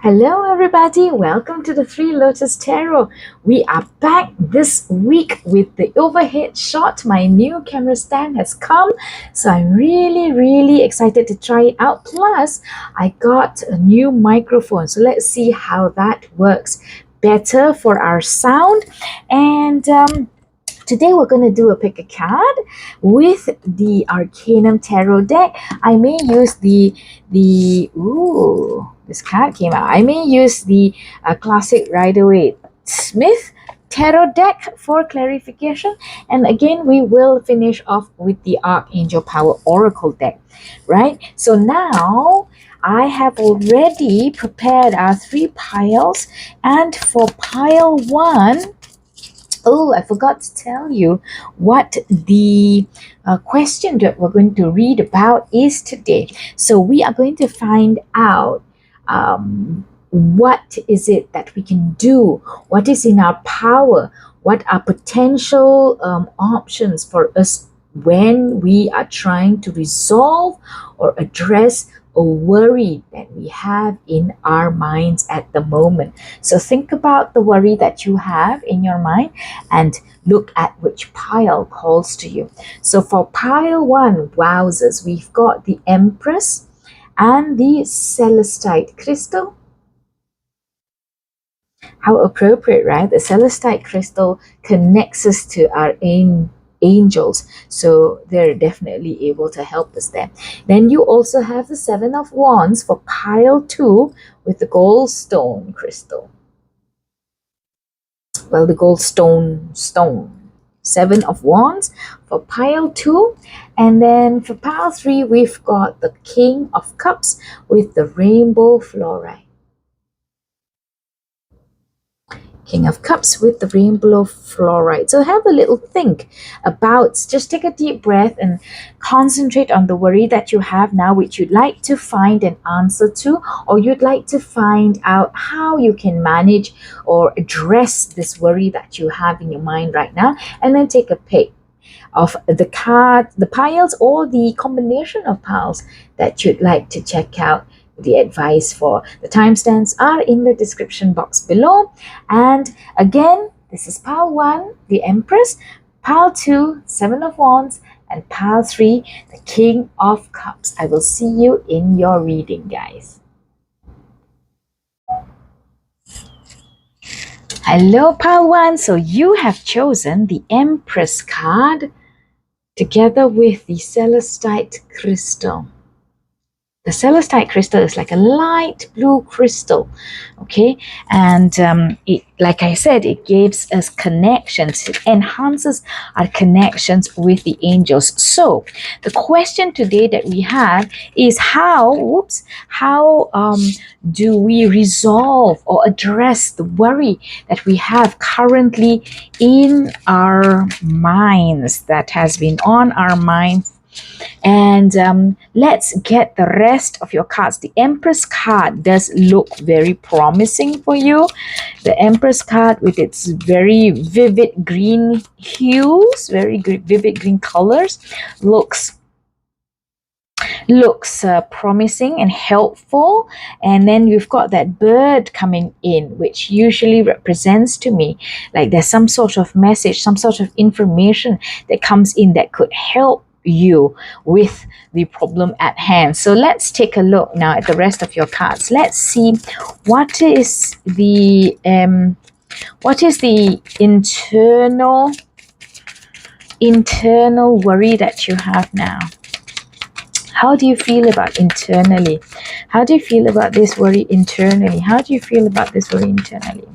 Hello everybody, welcome to the Three Lotus Tarot. We are back this week with the overhead shot. My new camera stand has come, so I'm really excited to try it out. Plus, I got a new microphone, so let's see how that works better for our sound. And today we're going to do a pick a card with the Arcanum Tarot deck. I may use this card came out. I may use the classic Rider-Waite-Smith Tarot deck for clarification. And again, we will finish off with the Archangel Power Oracle deck, right? So now I have already prepared our 3 piles, and for pile 1, oh, I forgot to tell you what the question that we're going to read about is today. So we are going to find out what is it that we can do, what is in our power, what are potential options for us when we are trying to resolve or address a worry that we have in our minds at the moment. So think about the worry that you have in your mind and look at which pile calls to you. So for pile 1, wowzers, we've got the Empress and the Celestite crystal. How appropriate, right? The Celestite crystal connects us to our angels, so they're definitely able to help us there. Then you also have the 7 of Wands for pile 2 with the Goldstone crystal. Well, the Goldstone stone. 7 of Wands for pile 2. And then for pile 3, we've got the King of Cups with the Rainbow Flourite. King of Cups with the Rainbow Flourite. So have a little think about, just take a deep breath and concentrate on the worry that you have now, which you'd like to find an answer to, or you'd like to find out how you can manage or address this worry that you have in your mind right now. And then take a pick of the card, the piles, or the combination of piles that you'd like to check out the advice for. The timestamps are in the description box below. And again, this is pile 1, the Empress, pile 2, 7 of Wands, and pile 3, the King of Cups. I will see you in your reading, guys. Hello, pile 1. So you have chosen the Empress card together with the Celestite crystal. The Celestite crystal is like a light blue crystal, okay? And it, like I said, it gives us connections. It enhances our connections with the angels. So the question today that we have is how do we resolve or address the worry that we have currently in our minds, that has been on our minds? And let's get the rest of your cards. The Empress card does look very promising for you. The Empress card with its very vivid green hues, vivid green colors, looks promising and helpful. And then we've got that bird coming in, which usually represents to me like there's some sort of message, some sort of information that comes in that could help you with the problem at hand. So let's take a look now at the rest of your cards. Let's see what is the internal worry that you have now. How do you feel about internally? How do you feel about this worry internally? How do you feel about this worry internally?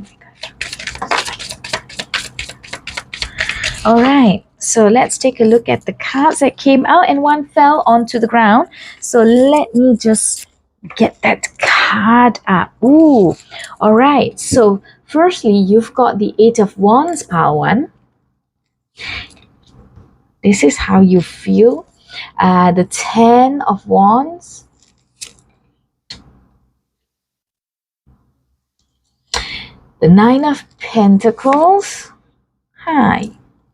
All right. So let's take a look at the cards that came out, and one fell onto the ground. So let me just get that card up. Ooh, all right. So firstly, you've got the 8 of Wands, pile 1. This is how you feel. The 10 of Wands. The 9 of Pentacles. Hi.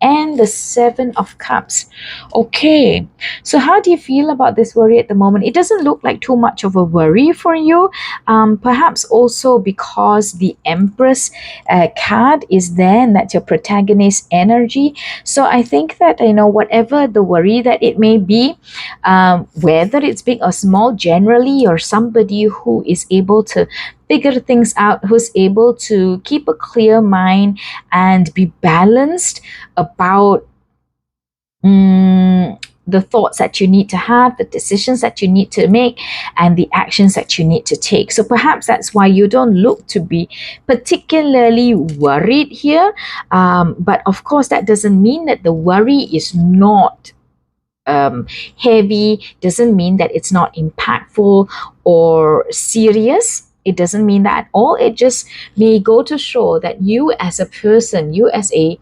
and the Seven of Cups. Okay, so how do you feel about this worry at the moment? It doesn't look like too much of a worry for you. Perhaps also because the Empress card is there, and that's your protagonist energy. So I think that, whatever the worry that it may be, whether it's big or small, generally you're somebody who is able to figure things out, who's able to keep a clear mind and be balanced about the thoughts that you need to have, the decisions that you need to make, and the actions that you need to take. So perhaps that's why you don't look to be particularly worried here. But of course, that doesn't mean that the worry is not heavy, doesn't mean that it's not impactful or serious. It doesn't mean that at all. It just may go to show that you as a person, you as in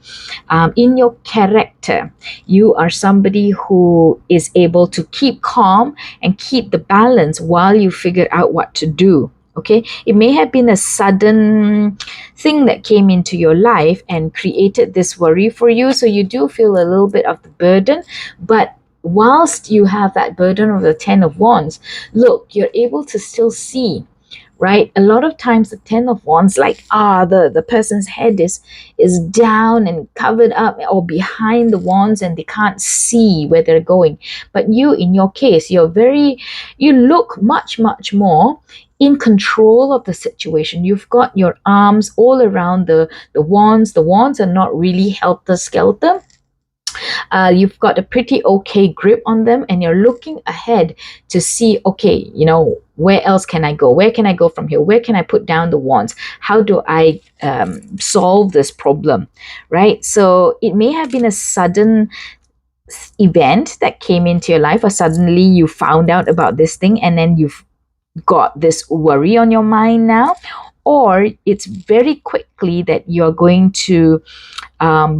your character, you are somebody who is able to keep calm and keep the balance while you figure out what to do. Okay, it may have been a sudden thing that came into your life and created this worry for you. So you do feel a little bit of the burden, but whilst you have that burden of the Ten of Wands, look, you're able to still see, right? A lot of times the Ten of Wands, like the person's head is down and covered up or behind the wands, and they can't see where they're going. But you, in your case, you look much more in control of the situation. You've got your arms all around the wands. The wands are not really helter-skelter. You've got a pretty okay grip on them, and you're looking ahead to see, okay, where else can I go? Where can I go from here? Where can I put down the wands? How do I solve this problem, right? So it may have been a sudden event that came into your life, or suddenly you found out about this thing and then you've got this worry on your mind now, or it's very quickly that you're going to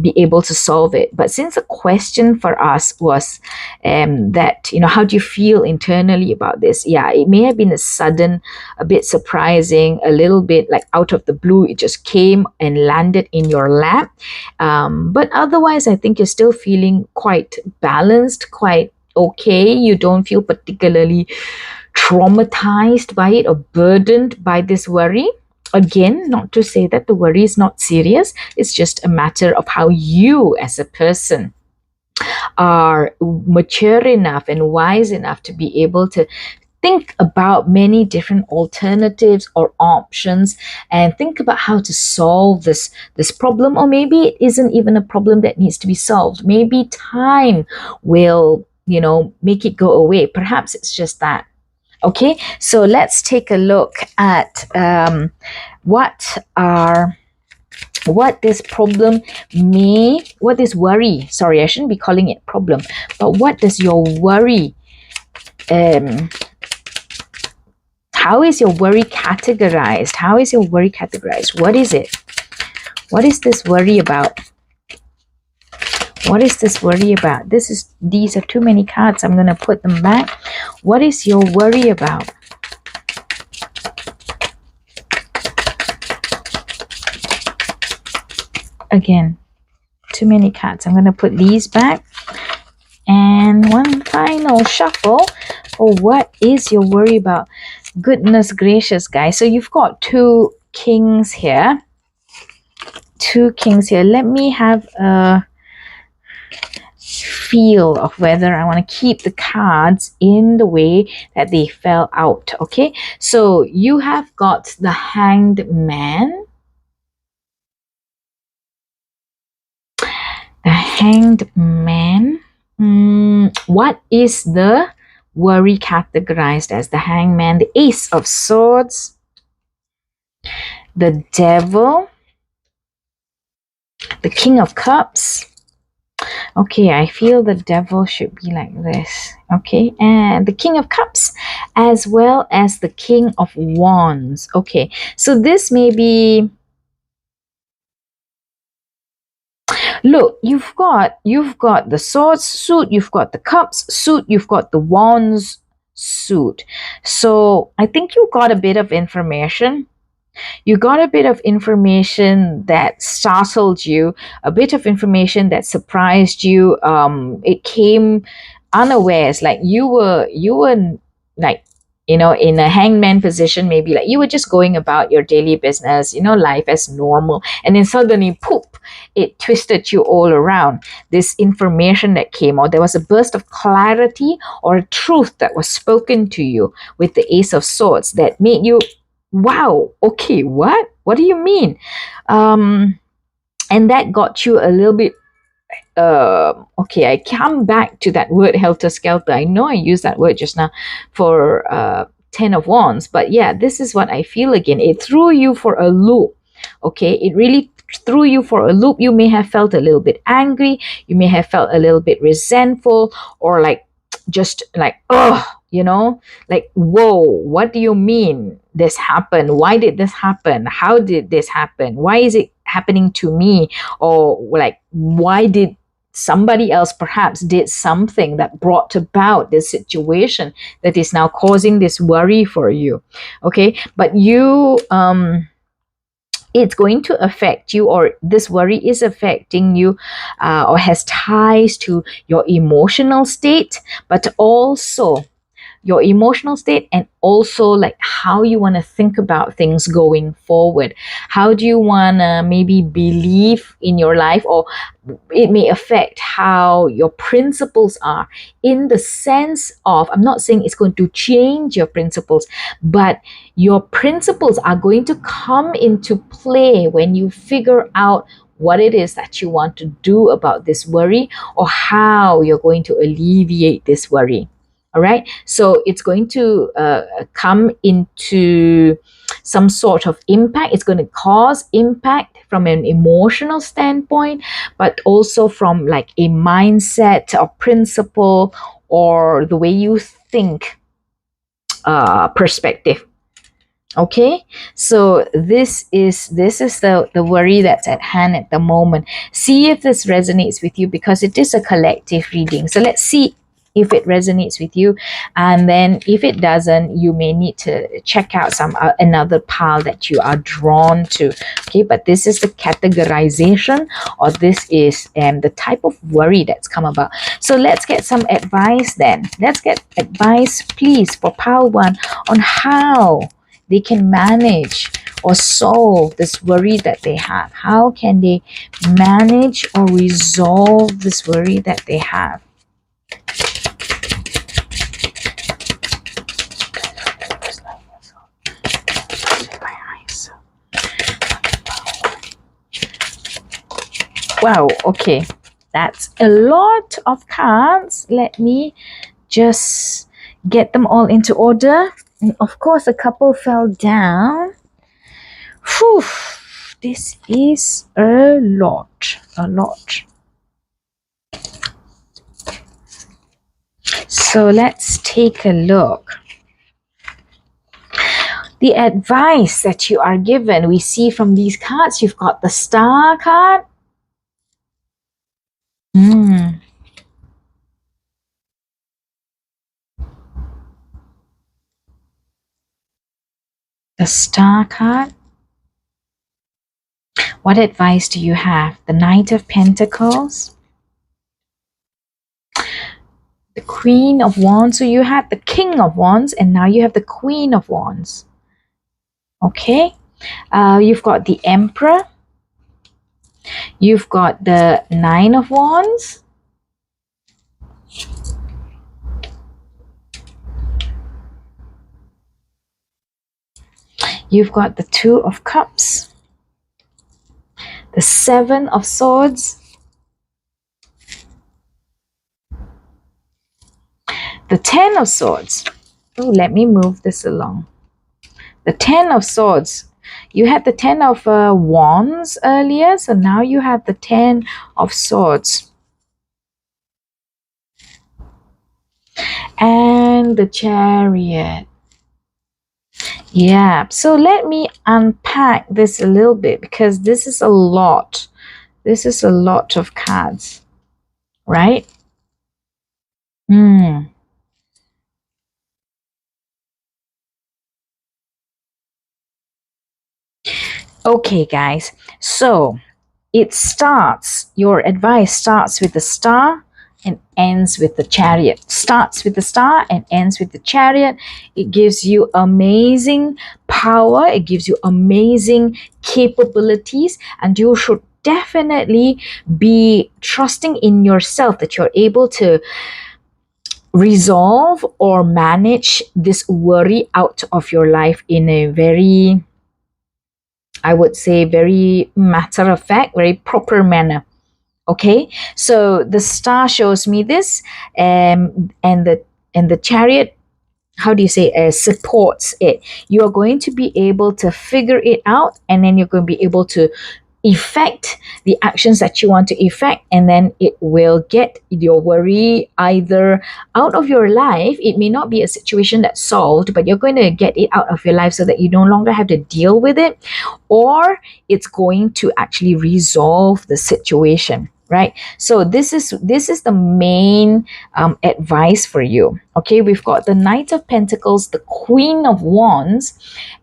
be able to solve it. But since the question for us was that, how do you feel internally about this? Yeah, it may have been a sudden, a bit surprising, a little bit like out of the blue. It just came and landed in your lap. But otherwise, I think you're still feeling quite balanced, quite okay. You don't feel particularly traumatized by it or burdened by this worry. Again, not to say that the worry is not serious. It's just a matter of how you as a person are mature enough and wise enough to be able to think about many different alternatives or options and think about how to solve this problem. Or maybe it isn't even a problem that needs to be solved. Maybe time will, make it go away. Perhaps it's just that. Okay, so let's take a look at what this worry, sorry, I shouldn't be calling it problem, but what does your worry, how is your worry categorized? How is your worry categorized? What is it? What is this worry about? What is this worry about? These are too many cards. I'm going to put them back. What is your worry about? Again, too many cards. I'm going to put these back. And one final shuffle for what is your worry about? Goodness gracious, guys. So you've got two kings here. Two kings here. Let me have a feel of whether I want to keep the cards in the way that they fell out. Okay, so you have got the Hanged Man. The Hanged Man. What is the worry categorized as? The Hanged Man, the Ace of Swords, the Devil, the King of Cups. Okay, I feel the Devil should be like this. Okay, and the King of Cups as well as the King of Wands. Okay, so this may be, look, you've got the Swords suit, you've got the Cups suit, you've got the Wands suit. So I think you got a bit of information. You got a bit of information that startled you, a bit of information that surprised you. It came unawares, like you were like, in a hangman position, maybe like you were just going about your daily business, life as normal, and then suddenly, poop, it twisted you all around. This information that came, or there was a burst of clarity or a truth that was spoken to you with the Ace of Swords that made you, wow, okay, what do you mean? And that got you a little bit, okay, I come back to that word helter skelter. I know I used that word just now for 10 of wands, but yeah, this is what I feel again. It threw you for a loop. Okay, it really threw you for a loop. You may have felt a little bit angry, you may have felt a little bit resentful, or like, just like, oh, like, whoa, what do you mean this happened? Why did this happen? How did this happen? Why is it happening to me? Or like, why did somebody else perhaps did something that brought about this situation that is now causing this worry for you? Okay, but you, it's going to affect you, or this worry is affecting you, or has ties to your emotional state, but also your emotional state, and also like how you want to think about things going forward. How do you want to maybe believe in your life, or it may affect how your principles are, in the sense of, I'm not saying it's going to change your principles, but your principles are going to come into play when you figure out what it is that you want to do about this worry, or how you're going to alleviate this worry. All right, so it's going to come into some sort of impact. It's going to cause impact from an emotional standpoint, but also from like a mindset or principle, or the way you think perspective. Okay, so this is the worry that's at hand at the moment. See if this resonates with you, because it is a collective reading. So let's see if it resonates with you, and then if it doesn't, you may need to check out some another pile that you are drawn to. Okay, but this is the categorization, or this is the type of worry that's come about. So let's get some advice then. Let's get advice, please, for pile 1 on how they can manage or solve this worry that they have. How can they manage or resolve this worry that they have? Wow, okay. That's a lot of cards. Let me just get them all into order. And of course, a couple fell down. Whew, this is a lot. So let's take a look. The advice that you are given, we see from these cards, you've got the Star card. The Star card. What advice do you have? The Knight of Pentacles. The Queen of Wands. So you had the King of Wands, and now you have the Queen of Wands. Okay. You've got the Emperor. You've got the Nine of Wands. You've got the Two of Cups. The Seven of Swords. The Ten of Swords. Oh, let me move this along. The Ten of Swords. You had the Ten of Wands earlier, so now you have the Ten of Swords. And the Chariot. Yeah, so let me unpack this a little bit, because this is a lot. This is a lot of cards, right? Okay, guys. So your advice starts with the star and ends with the chariot. Starts with the star and ends with the chariot. It gives you amazing power. It gives you amazing capabilities, and you should definitely be trusting in yourself that you're able to resolve or manage this worry out of your life in a very, I would say, very matter of fact, very proper manner. Okay, so the star shows me this, and the chariot, how do you say, supports it. You are going to be able to figure it out, and then you're going to be able to effect the actions that you want to effect, and then it will get your worry either out of your life. It may not be a situation that's solved, but you're going to get it out of your life so that you no longer have to deal with it, or it's going to actually resolve the situation, right? So this is the main advice for you. Okay, we've got the Knight of Pentacles, the Queen of Wands,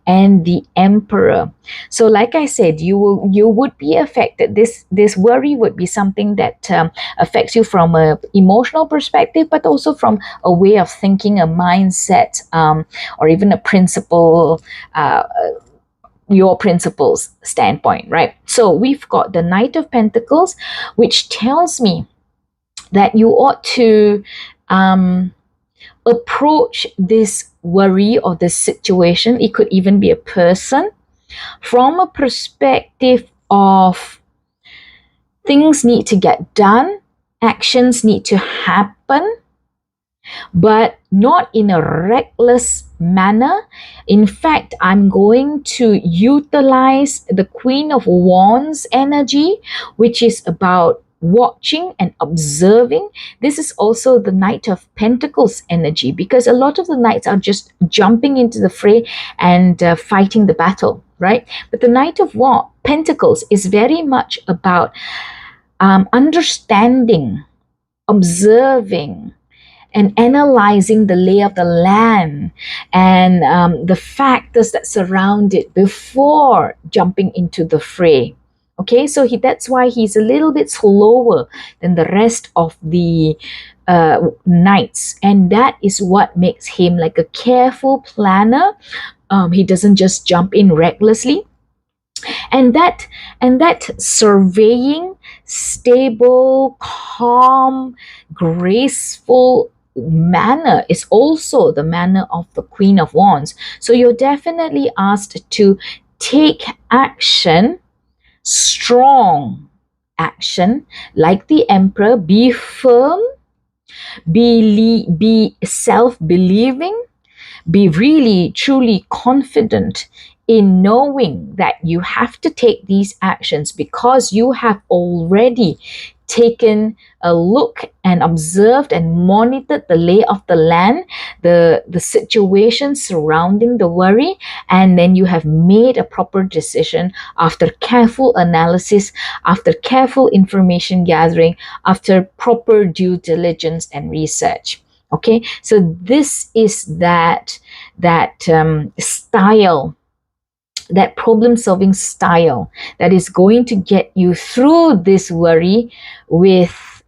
and the Emperor. So like I said, you would be affected. This worry would be something that affects you from a emotional perspective, but also from a way of thinking, a mindset, or even a principle, your principles standpoint, right? So we've got the Knight of Pentacles, which tells me that you ought to approach this worry or this situation. It could even be a person, from a perspective of things need to get done, actions need to happen, but not in a reckless manner. In fact, I'm going to utilize the Queen of Wands energy, which is about watching and observing. This is also the Knight of Pentacles energy, because a lot of the knights are just jumping into the fray and fighting the battle, right? But the Knight of Pentacles is very much about understanding, observing, and analyzing the lay of the land and the factors that surround it before jumping into the fray. Okay, so that's why he's a little bit slower than the rest of the knights, and that is what makes him like a careful planner. He doesn't just jump in recklessly, and that surveying, stable, calm, graceful manner is also the manner of the Queen of Wands. So you're definitely asked to take action, strong action, like the Emperor. Be firm, be self-believing, be really truly confident in knowing that you have to take these actions, because you have already taken a look and observed and monitored the lay of the land, the situation surrounding the worry, and then you have made a proper decision after careful analysis, after careful information gathering, after proper due diligence and research. Okay, so this is that style, that problem solving style that is going to get you through this worry with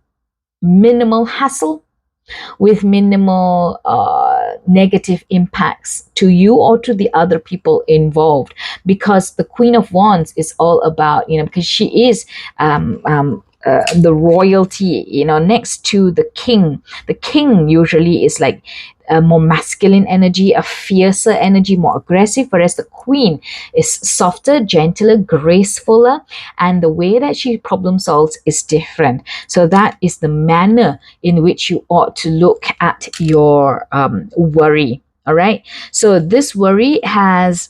minimal hassle, with minimal negative impacts to you or to the other people involved. Because the Queen of Wands is all about, because she is the royalty, next to the king. The king usually is like a more masculine energy, a fiercer energy, more aggressive, whereas the queen is softer, gentler, gracefuler, and the way that she problem solves is different. So that is the manner in which you ought to look at your worry. All right. So this worry has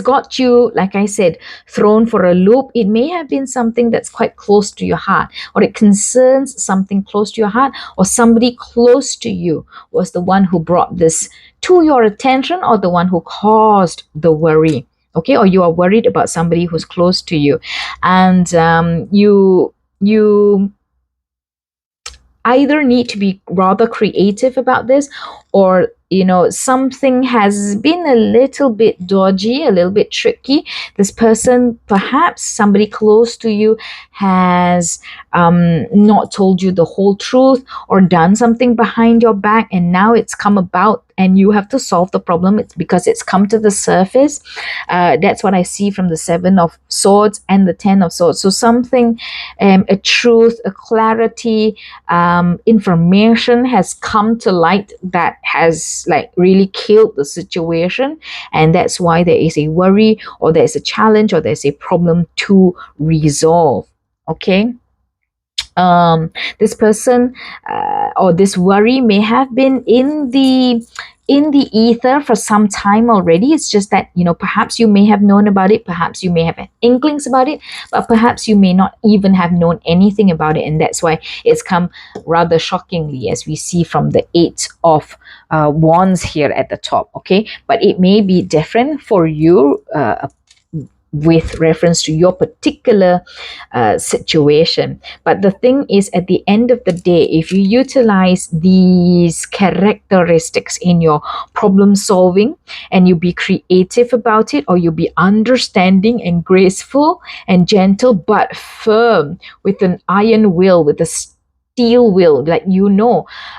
got you, like I said, thrown for a loop. It may have been something that's quite close to your heart, or it concerns something close to your heart, or somebody close to you was the one who brought this to your attention, or the one who caused the worry. Okay, or you are worried about somebody who's close to you, and you either need to be rather creative about this, or something has been a little bit dodgy, a little bit tricky. This person, perhaps somebody close to you, has not told you the whole truth or done something behind your back, and now it's come about and you have to solve the problem. It's because it's come to the surface. That's what I see from the 7 of Swords and the 10 of Swords. So something, a truth, a clarity, information has come to light that has like really killed the situation, and that's why there is a worry, or there's a challenge, or there's a problem to resolve. Okay. This person, or this worry may have been in the ether for some time already. It's just that perhaps you may have known about it, perhaps you may have had inklings about it, but perhaps you may not even have known anything about it, and that's why it's come rather shockingly, as we see from the 8 of Wands here at the top. Okay, but it may be different for you, with reference to your particular situation. But the thing is, at the end of the day, if you utilize these characteristics in your problem solving, and you be creative about it, or you be understanding and graceful and gentle but firm, with an iron will, with a steel will, like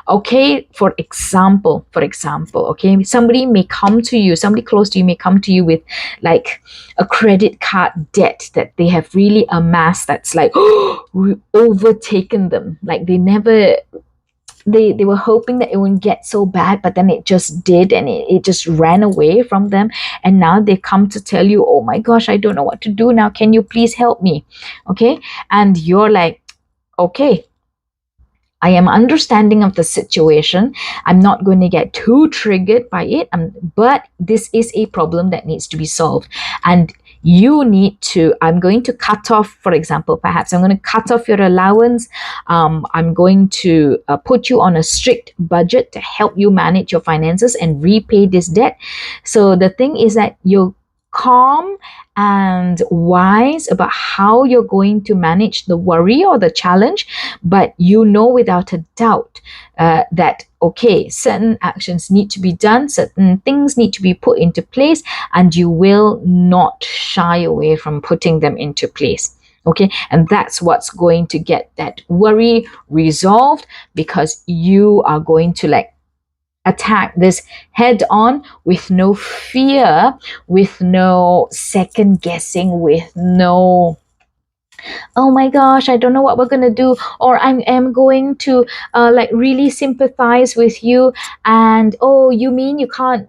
okay, for example, okay, somebody may come to you, somebody close to you may come to you with like a credit card debt that they have really amassed, that's like overtaken them. Like they were hoping that it wouldn't get so bad, but then it just did, and it just ran away from them, and now they come to tell you, oh my gosh, I don't know what to do now, can you please help me? Okay, and you're like, okay, I am understanding of the situation. I'm not going to get too triggered by it, but this is a problem that needs to be solved. And I'm going to cut off, for example, perhaps I'm going to cut off your allowance. I'm going to put you on a strict budget to help you manage your finances and repay this debt. So the thing is that you're calm and wise about how you're going to manage the worry or the challenge, but without a doubt that, okay, certain actions need to be done, certain things need to be put into place, and you will not shy away from putting them into place. Okay, and that's what's going to get that worry resolved, because you are going to attack this head on, with no fear, with no second guessing, with no, oh my gosh, I don't know what we're gonna do, or I am going to really sympathize with you, and oh, you mean you can't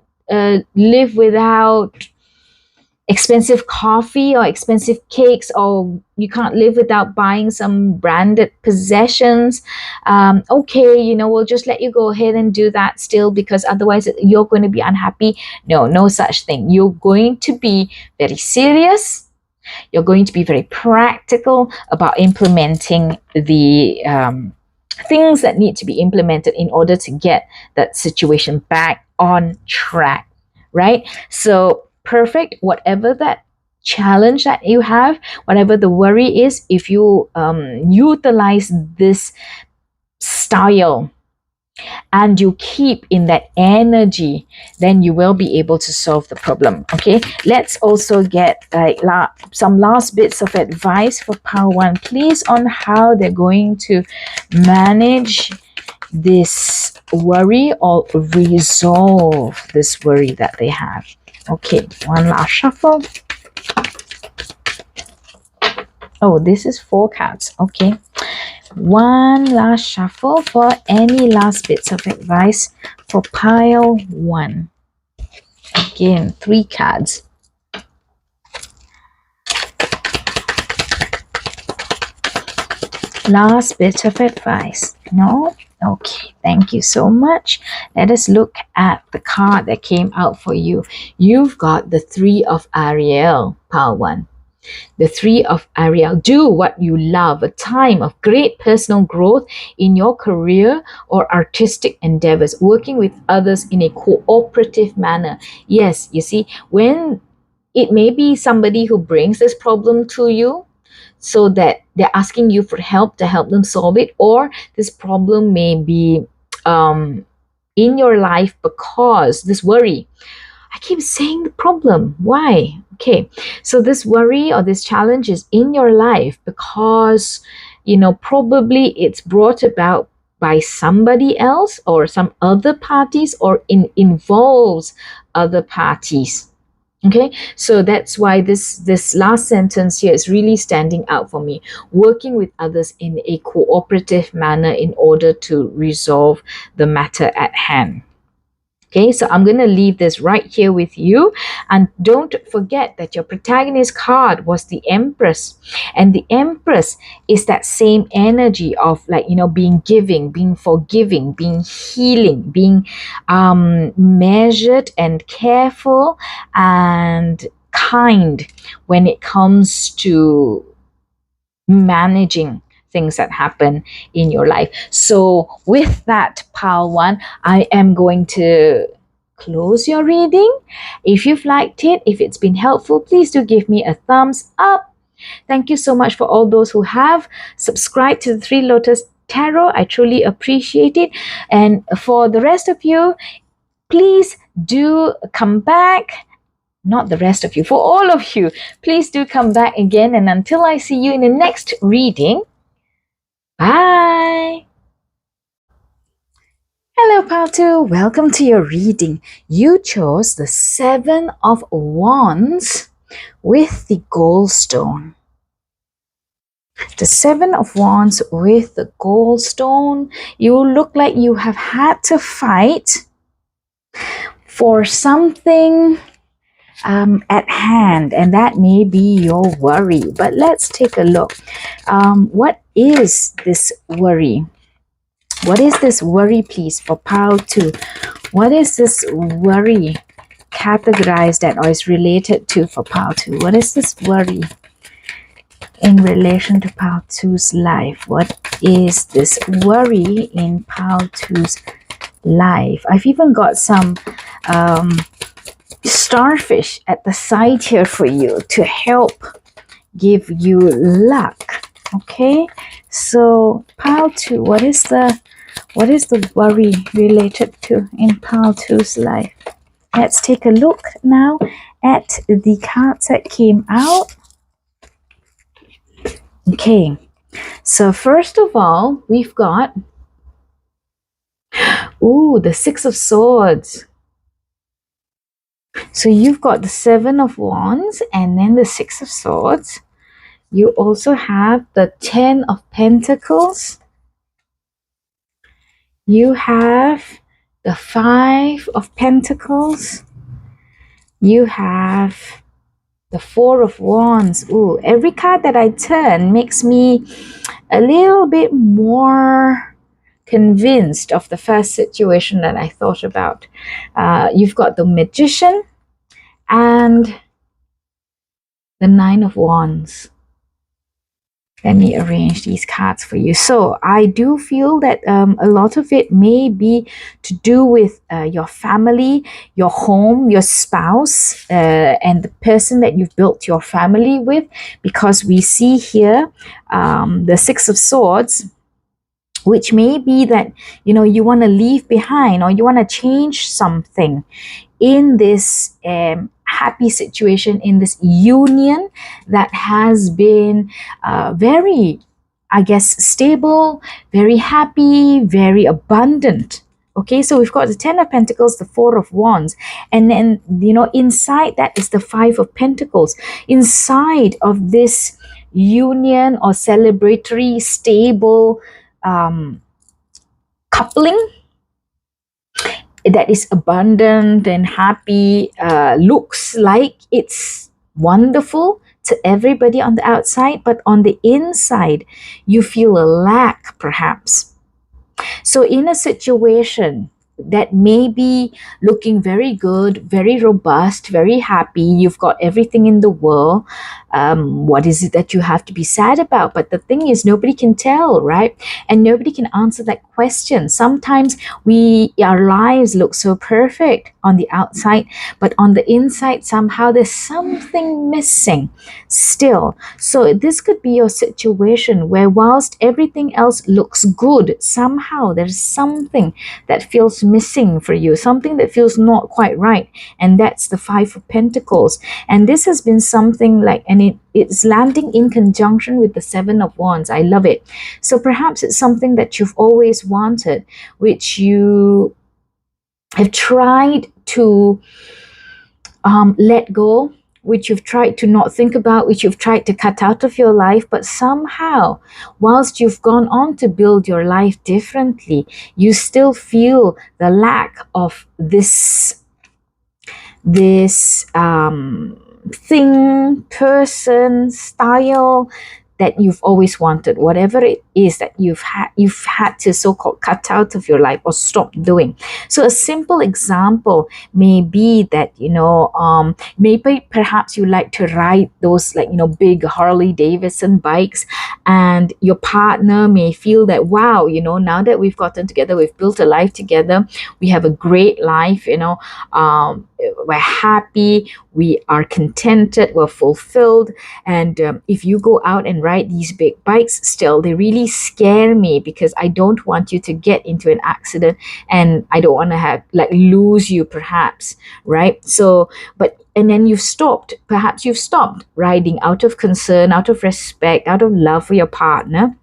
live without expensive coffee or expensive cakes, or you can't live without buying some branded possessions. Okay, we'll just let you go ahead and do that still, because otherwise you're going to be unhappy. No such thing. You're going to be very serious. You're going to be very practical about implementing the things that need to be implemented in order to get that situation back on track, right? So perfect, whatever that challenge that you have, whatever the worry is, if you utilize this style and you keep in that energy, then you will be able to solve the problem. Okay, let's also get some last bits of advice for Pile 1, please, on how they're going to manage this worry or resolve this worry that they have. Okay, one last shuffle. Oh, this is 4 cards. Okay, one last shuffle for any last bits of advice for Pile 1. Again, 3 cards. Last bit of advice. No? Okay, thank you so much. Let us look at the card that came out for you. You've got the 3 of Ariel, Pile 1. The 3 of Ariel. Do what you love. A time of great personal growth in your career or artistic endeavors. Working with others in a cooperative manner. Yes, you see, when it may be somebody who brings this problem to you, so that they're asking you for help to help them solve it, or this problem may be in your life because this worry. I keep saying the problem. Why? Okay. So this worry or this challenge is in your life because, probably it's brought about by somebody else or some other parties, or involves other parties. Okay, so that's why this last sentence here is really standing out for me. Working with others in a cooperative manner in order to resolve the matter at hand. Okay, so I'm going to leave this right here with you. And don't forget that your protagonist card was the Empress. And the Empress is that same energy of, like, being giving, being forgiving, being healing, being measured and careful and kind when it comes to managing things that happen in your life. So with that, pile one, I am going to close your reading. If you've liked it, if it's been helpful, please do give me a thumbs up. Thank you so much for all those who have subscribed to the Three Lotus Tarot. I truly appreciate it. And for the rest of you, please do come back. Not the rest of you, for all of you, please do come back again. And until I see you in the next reading, bye. Hello, pile 2. Welcome to your reading. You chose the Seven of Wands with the Goldstone. The Seven of Wands with the Goldstone. You look like you have had to fight for something at hand, and that may be your worry. But let's take a look. What is this worry? What is this worry, please, for pile 2? What is this worry categorized at or is related to for pile 2? What is this worry in relation to pile 2's life? What is this worry in pile 2's life? I've even got some starfish at the side here for you to help give you luck. Okay, so pile 2, what is the worry related to in pile 2's life? Let's take a look now at the cards that came out. Okay, so first of all, we've got the Six of Swords. So you've got the Seven of Wands and then the Six of Swords. You also have the Ten of Pentacles. You have the Five of Pentacles. You have the Four of Wands. Every card that I turn makes me a little bit more convinced of the first situation that I thought about. You've got the Magician and the Nine of Wands. Let me arrange these cards for you. So I do feel that a lot of it may be to do with your family, your home, your spouse, and the person that you've built your family with. Because we see here the Six of Swords, which may be that, you want to leave behind or you want to change something in this happy situation, in this union that has been very, I guess, stable, very happy, very abundant. Okay, so we've got the Ten of Pentacles, the Four of Wands, and then, inside that is the Five of Pentacles. Inside of this union or celebratory, stable coupling that is abundant and happy, looks like it's wonderful to everybody on the outside, but on the inside you feel a lack, perhaps. So in a situation that may be looking very good, very robust, very happy, you've got everything in the world, What is it that you have to be sad about? But the thing is, nobody can tell, right? And nobody can answer that question. Sometimes our lives look so perfect on the outside, but on the inside, somehow there's something missing still. So this could be your situation where whilst everything else looks good, somehow there's something that feels missing for you, something that feels not quite right. And that's the Five of Pentacles. And this has been something like, and it's landing in conjunction with the Seven of Wands. I love it. So perhaps it's something that you've always wanted, which you have tried to let go, which you've tried to not think about, which you've tried to cut out of your life. But somehow, whilst you've gone on to build your life differently, you still feel the lack of this thing, person, style that you've always wanted, whatever it is that you've had to so-called cut out of your life or stop doing. So a simple example may be that, maybe perhaps you like to ride those big Harley Davidson bikes, and your partner may feel that, wow, now that we've gotten together, we've built a life together, we have a great life, we're happy, we are contented, we're fulfilled. And if you go out and ride these big bikes, still they really scare me, because I don't want you to get into an accident, and I don't want to have lose you perhaps, right? So and then perhaps you've stopped riding out of concern, out of respect, out of love for your partner.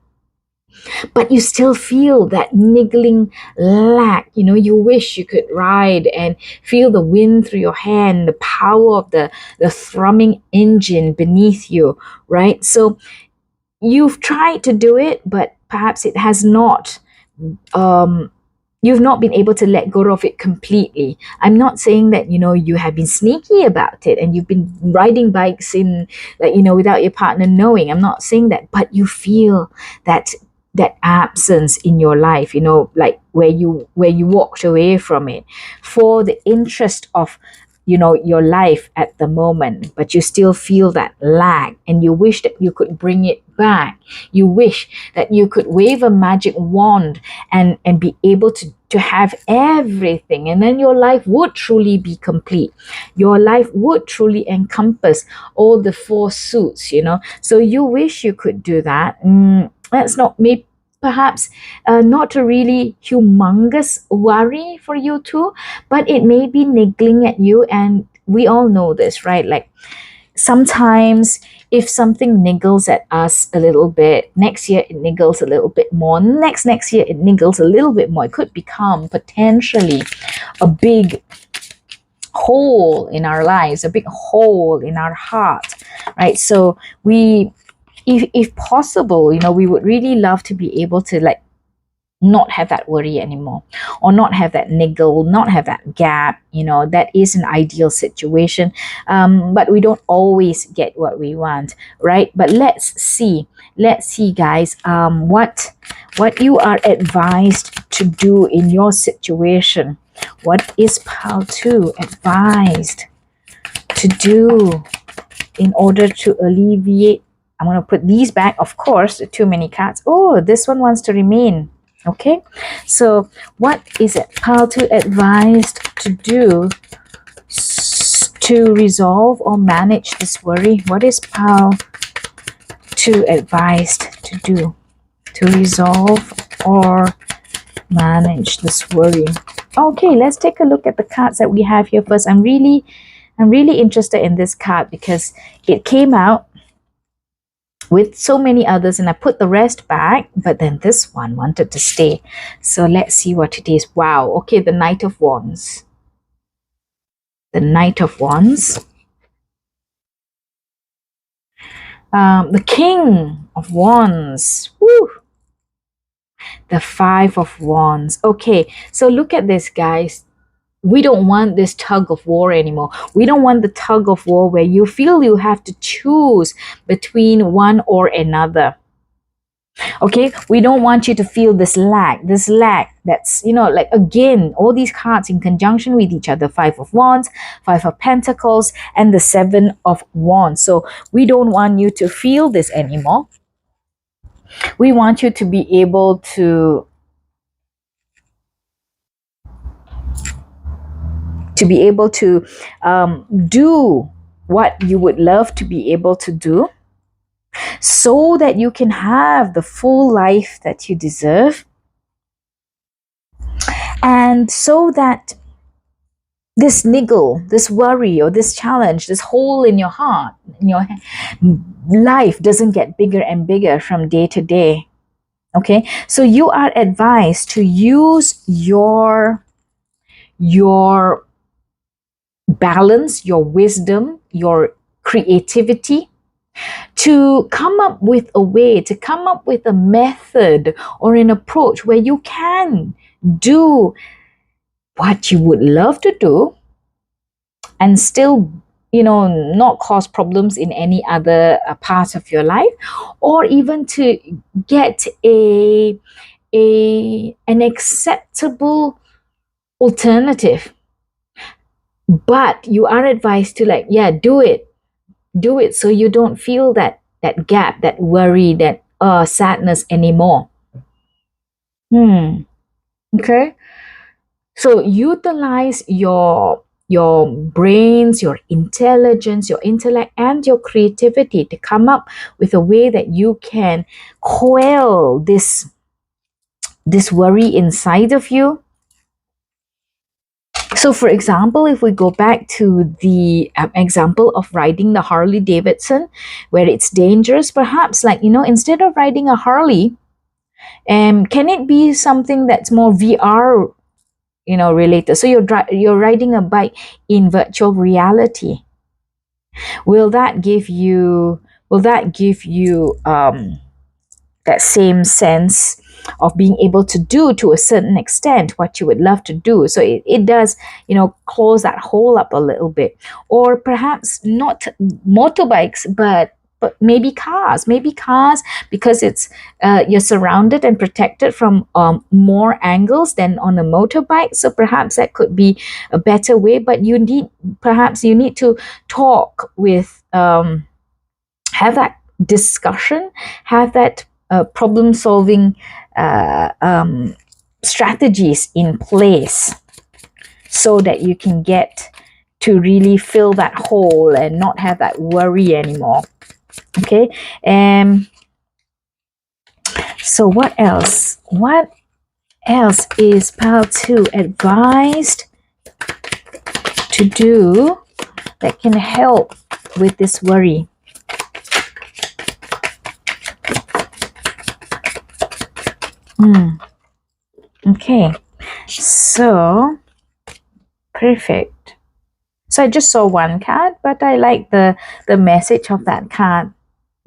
But you still feel that niggling lack. You wish you could ride and feel the wind through your hand, the power of the thrumming engine beneath you, right? So you've tried to do it, but perhaps it has not. You've not been able to let go of it completely. I'm not saying that, you have been sneaky about it and you've been riding bikes without your partner knowing. I'm not saying that, but you feel that absence in your life, where you walked away from it for the interest of your life at the moment, but you still feel that lag, and you wish that you could bring it back. You wish that you could wave a magic wand and be able to have everything, and then your life would truly be complete. Your life would truly encompass all the four suits, so you wish you could do that. That's not me. Perhaps not a really humongous worry for you too, but it may be niggling at you. And we all know this, right? Sometimes if something niggles at us a little bit, next year it niggles a little bit more, next year it niggles a little bit more, it could become potentially a big hole in our lives, a big hole in our heart, right? So if possible, we would really love to be able to not have that worry anymore, or not have that niggle, not have that gap. That is an ideal situation, but we don't always get what we want, right? But let's see guys, what you are advised to do in your situation. What is Pile 2 advised to do in order to alleviate? I'm going to put these back, of course, too many cards. Oh, this one wants to remain. Okay, so what is it Pile 2 advised to do to resolve or manage this worry? What is Pile 2 advised to do to resolve or manage this worry? Okay, let's take a look at the cards that we have here first. I'm really interested in this card because it came out with so many others, and I put the rest back, but then this one wanted to stay. So let's see what it is. Wow. Okay, the Knight of Wands. The Knight of Wands. The King of Wands. Woo. The Five of Wands. Okay, so look at this, guys. We don't want this tug of war anymore. We don't want the tug of war where you feel you have to choose between one or another. Okay, we don't want you to feel this lack, that's, like, again, all these cards in conjunction with each other: Five of Wands, Five of Pentacles, and the Seven of Wands. So we don't want you to feel this anymore. We want you to be able to do what you would love to be able to do, so that you can have the full life that you deserve, and so that this niggle, this worry, or this challenge, this hole in your heart, in your life, doesn't get bigger and bigger from day to day. Okay, so you are advised to use your balance, your wisdom, your creativity, to come up with a way, to come up with a method or an approach where you can do what you would love to do and still, not cause problems in any other part of your life, or even to get an acceptable alternative. But you are advised to do it so you don't feel that gap, that worry, that sadness anymore. Okay, so utilize your brains, your intelligence, your intellect, and your creativity to come up with a way that you can quell this worry inside of you. So, for example, if we go back to the example of riding the Harley Davidson, where it's dangerous, perhaps, instead of riding a Harley, can it be something that's more VR, related? So you're riding a bike in virtual reality. Will that give you that same sense of being able to do, to a certain extent, what you would love to do? So it does, close that hole up a little bit. Or perhaps not motorbikes, but maybe cars, because it's you're surrounded and protected from more angles than on a motorbike. So perhaps that could be a better way, but you need to talk with, have that discussion, have that problem solving strategies in place, so that you can get to really fill that hole and not have that worry anymore. Okay, so what else is Pile 2 advised to do that can help with this worry? Okay, so perfect. So I just saw one card, but I like the message of that card.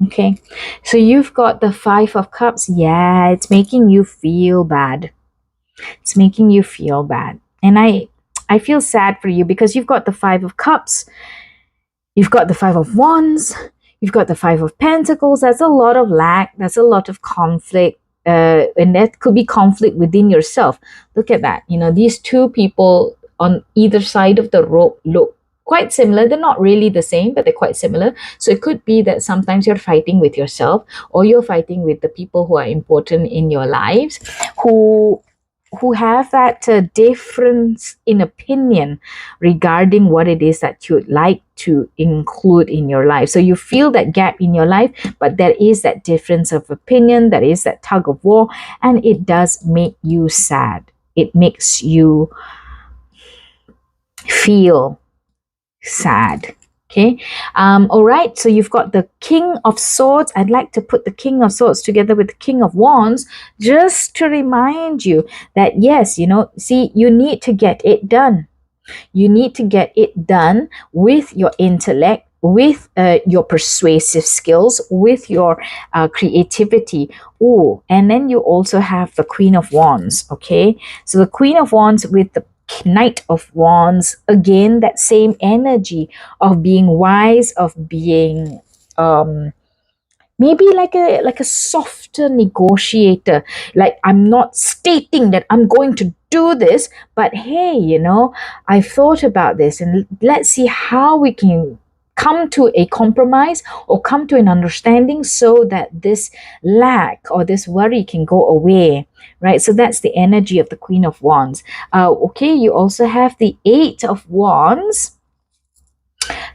Okay, so you've got the Five of Cups. Yeah, it's making you feel bad. It's making you feel bad. And I feel sad for you, because you've got the Five of Cups, you've got the Five of Wands, you've got the Five of Pentacles. That's a lot of lack. That's a lot of conflict. And that could be conflict within yourself. Look at that. These two people on either side of the rope look quite similar. They're not really the same, but they're quite similar. So it could be that sometimes you're fighting with yourself, or you're fighting with the people who are important in your lives, who have that difference in opinion regarding what it is that you'd like to include in your life. So you feel that gap in your life, but there is that difference of opinion, there is that tug of war, and it does make you sad. It makes you feel sad. Okay, all right, so you've got the King of Swords. I'd like to put the King of Swords together with the King of Wands, just to remind you that, yes, you need to get it done. You need to get it done with your intellect, with your persuasive skills, with your creativity. Oh, and then you also have the Queen of Wands. Okay, so the Queen of Wands with the Knight of Wands, again, that same energy of being wise, of being maybe like a softer negotiator. Like, I'm not stating that I'm going to do this, but hey, I've thought about this, and let's see how we can come to a compromise or come to an understanding so that this lack or this worry can go away, right? So that's the energy of the Queen of Wands. Okay, you also have the Eight of Wands.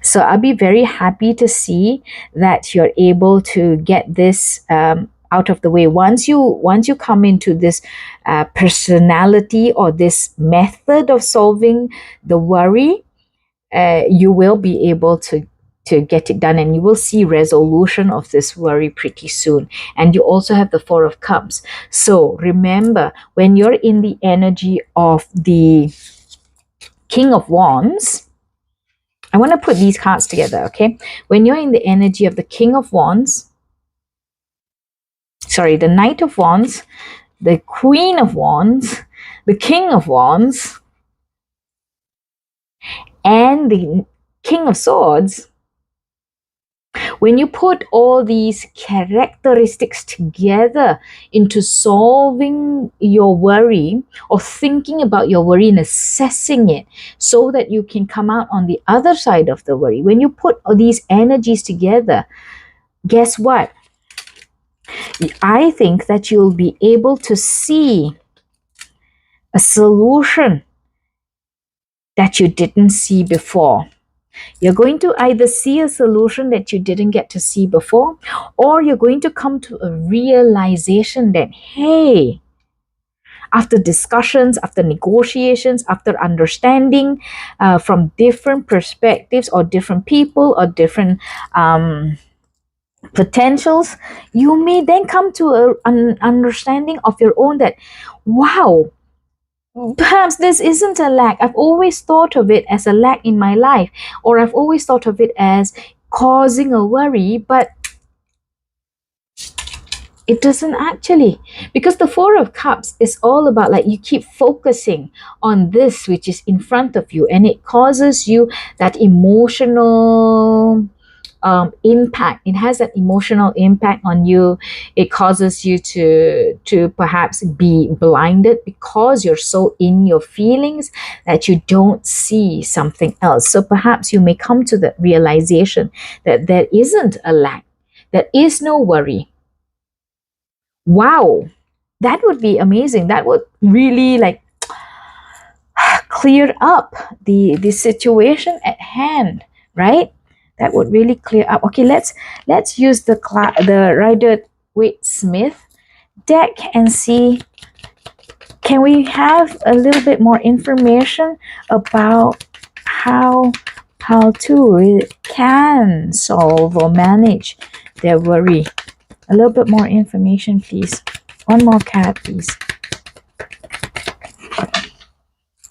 So I'll be very happy to see that you're able to get this out of the way. Once you come into this personality or this method of solving the worry, you will be able to get it done, and you will see resolution of this worry pretty soon. And you also have the Four of Cups. So remember, when you're in the energy of the King of Wands, I want to put these cards together, okay? When you're in the energy of the King of Wands, sorry, the Knight of Wands, the Queen of Wands, the King of Wands, and the King of Swords, when you put all these characteristics together into solving your worry or thinking about your worry and assessing it so that you can come out on the other side of the worry, when you put all these energies together, guess what? I think that you'll be able to see a solution that you didn't see before. You're going to either see a solution that you didn't get to see before, or you're going to come to a realization that, hey, after discussions, after negotiations, after understanding from different perspectives or different people or different potentials, you may then come to an understanding of your own that, wow, perhaps this isn't a lack. I've always thought of it as a lack in my life, or I've always thought of it as causing a worry, but it doesn't actually. Because the Four of Cups is all about, like, you keep focusing on this which is in front of you, and it causes you that emotional impact. It has an emotional impact on you. It causes you to perhaps be blinded because you're so in your feelings that you don't see something else. So perhaps you may come to the realization that there isn't a lack, there is no worry. Wow, that would be amazing. That would really, like, clear up the situation at hand, right? That would really clear up. Okay, let's use the Rider-Waite-Smith deck and see, can we have a little bit more information about how to can solve or manage their worry. A little bit more information, please. One more card, please.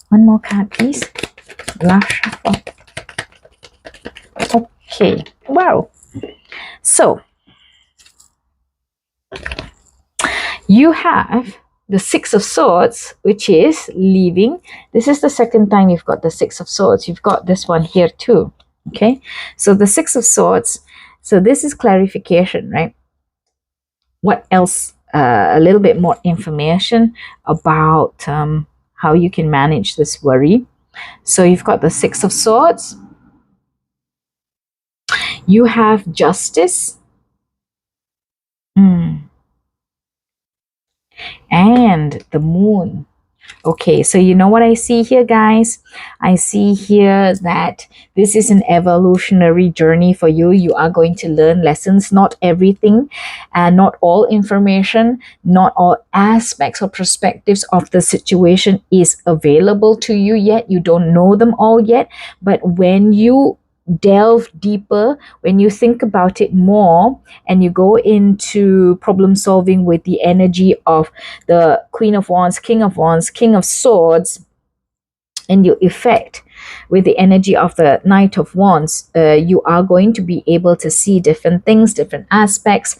One more card, please. Last shuffle. Okay. Wow. So you have the Six of Swords, which is leaving. This is the second time you've got the Six of Swords. You've got this one here too. Okay. So the Six of Swords. So this is clarification, right? What else? A little bit more information about how you can manage this worry. So you've got the Six of Swords. You have Justice. And the Moon. Okay, so you know what I see here, guys? I see here that this is an evolutionary journey for you. You are going to learn lessons, not everything, and not all information, not all aspects or perspectives of the situation is available to you yet. You don't know them all yet, but when you delve deeper, when you think about it more and you go into problem solving with the energy of the Queen of Wands, King of Wands, King of Swords, and your effect with the energy of the Knight of Wands, you are going to be able to see different things, different aspects,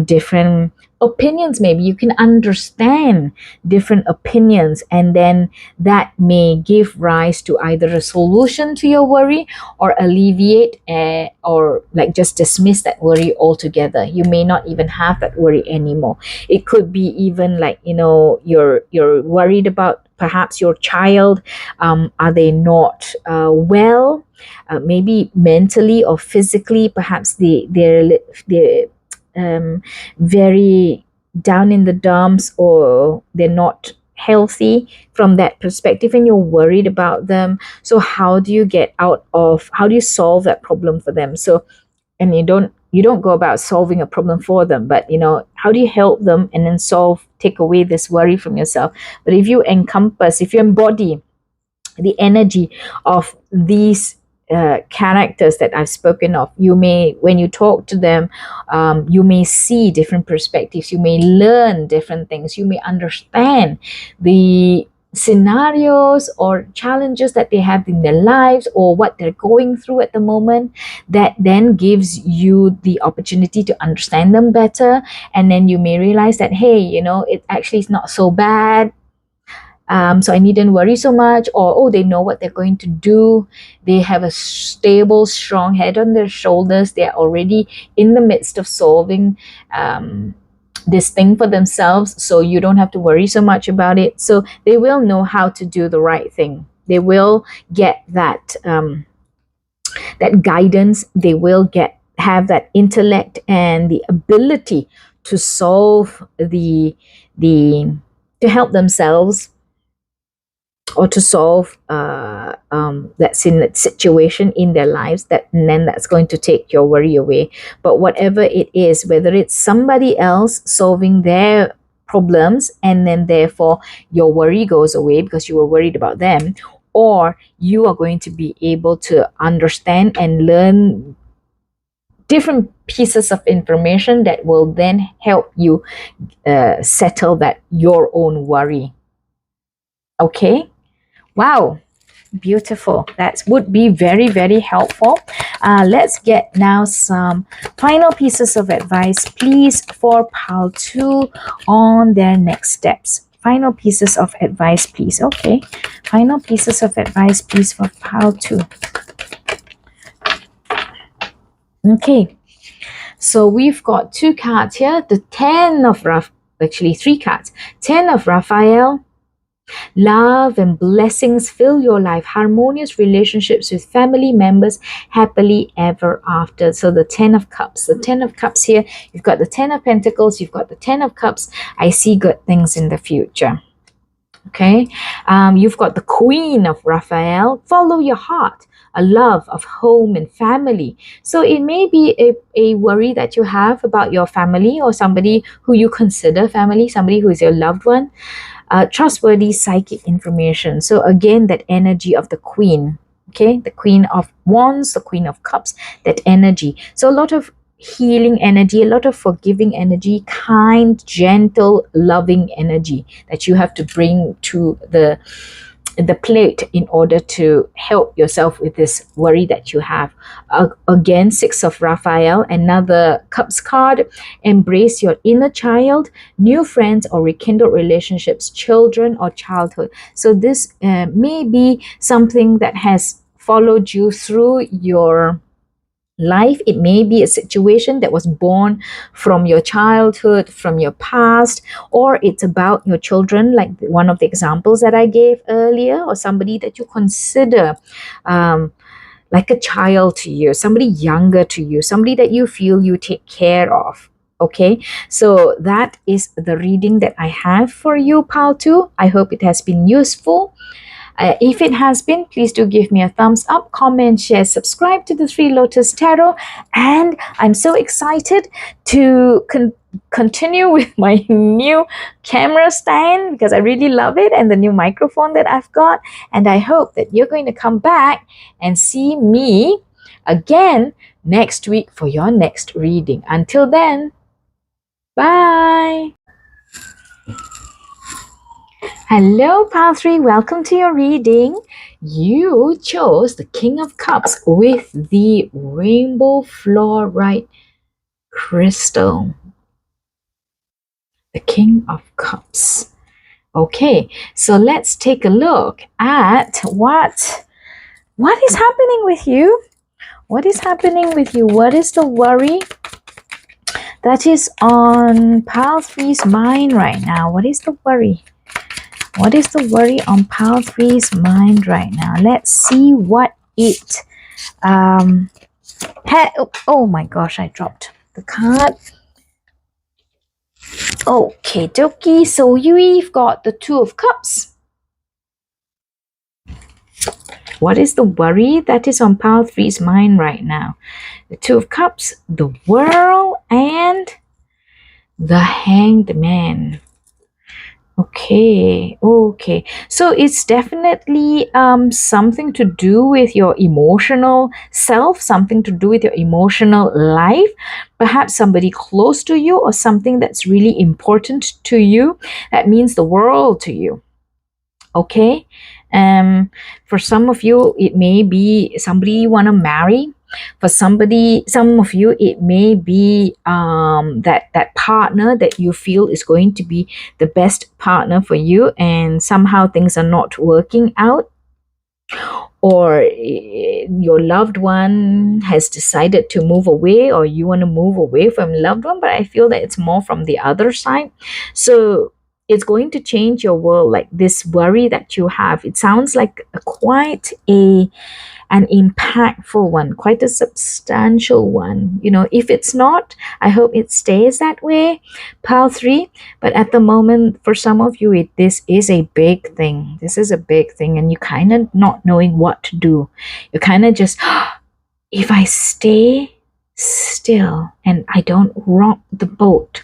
different opinions. Maybe you can understand different opinions, and then that may give rise to either a solution to your worry, or alleviate, or like just dismiss that worry altogether. You may not even have that worry anymore. It could be even like, you're worried about perhaps your child. Are they not well, maybe mentally or physically? Perhaps they're very down in the dumps, or they're not healthy from that perspective, and you're worried about them. So how do you solve that problem for them? So, and you don't go about solving a problem for them, but how do you help them and then take away this worry from yourself? But if you embody the energy of these characters that I've spoken of, when you talk to them, you may see different perspectives, you may learn different things, you may understand the scenarios or challenges that they have in their lives, or what they're going through at the moment. That then gives you the opportunity to understand them better, and then you may realize that, hey, it actually is not so bad. So I needn't worry so much. Or, oh, they know what they're going to do. They have a stable, strong head on their shoulders. They're already in the midst of solving this thing for themselves. So you don't have to worry so much about it. So they will know how to do the right thing. They will get that guidance. They will have that intellect and the ability to solve to help themselves, or to solve that situation in their lives, and then that's going to take your worry away. But whatever it is, whether it's somebody else solving their problems, and then therefore your worry goes away because you were worried about them, or you are going to be able to understand and learn different pieces of information that will then help you settle your own worry. Okay. Wow, beautiful. That would be very, very helpful. Let's get now some final pieces of advice, please, for pile 2 on their next steps. Final pieces of advice, please. Okay, final pieces of advice, please, for pile 2. Okay, so we've got 2 cards here. The 10 of actually 3 cards. 10 of Raphael. Love and blessings fill your life. Harmonious relationships with family members, happily ever after. So the 10 of Cups. The 10 of Cups here. You've got the 10 of Pentacles. You've got the 10 of Cups. I see good things in the future. Okay. You've got the Queen of Raphael. Follow your heart. A love of home and family. So it may be a worry that you have about your family, or somebody who you consider family, somebody who is your loved one. Trustworthy psychic information. So again, that energy of the Queen. Okay, the Queen of Wands, the Queen of Cups, that energy. So a lot of healing energy, a lot of forgiving energy, kind, gentle, loving energy that you have to bring to the plate in order to help yourself with this worry that you have. Again, 6 of Raphael, another Cups card. Embrace your inner child, new friends or rekindled relationships, children or childhood. So this may be something that has followed you through your life. It may be a situation that was born from your childhood, from your past, or it's about your children, like one of the examples that I gave earlier, or somebody that you consider like a child to you, somebody younger to you, somebody that you feel you take care of. Okay, so that is the reading that I have for you, pile 2. I hope it has been useful. If it has been, please do give me a thumbs up, comment, share, subscribe to the Three Lotus Tarot. And I'm so excited to continue with my new camera stand, because I really love it, and the new microphone that I've got. And I hope that you're going to come back and see me again next week for your next reading. Until then, bye. Hello, Pile 3. Welcome to your reading. You chose the King of Cups with the Rainbow Fluorite Crystal. The King of Cups. Okay, so let's take a look at what is happening with you. What is happening with you? What is the worry that is on Pile 3's mind right now? What is the worry? What is the worry on Pile 3's mind right now? Let's see what it oh my gosh, I dropped the card. Okay, dokie. So you've got the Two of Cups. What is the worry that is on Pile 3's mind right now? The Two of Cups, the World, and the Hanged Man. Okay, so it's definitely something to do with your emotional self, something to do with your emotional life, perhaps somebody close to you, or something that's really important to you, that means the world to you. Okay, for some of you it may be somebody you want to marry. For some of you, it may be that partner that you feel is going to be the best partner for you, and somehow things are not working out, or your loved one has decided to move away, or you want to move away from loved one, but I feel that it's more from the other side. So it's going to change your world. Like this worry that you have, it sounds like quite an impactful one, quite a substantial one. You know, if it's not, I hope it stays that way, Pile 3. But at the moment, for some of you, this is a big thing. This is a big thing, and you kind of not knowing what to do. You kind of just, if I stay still and I don't rock the boat,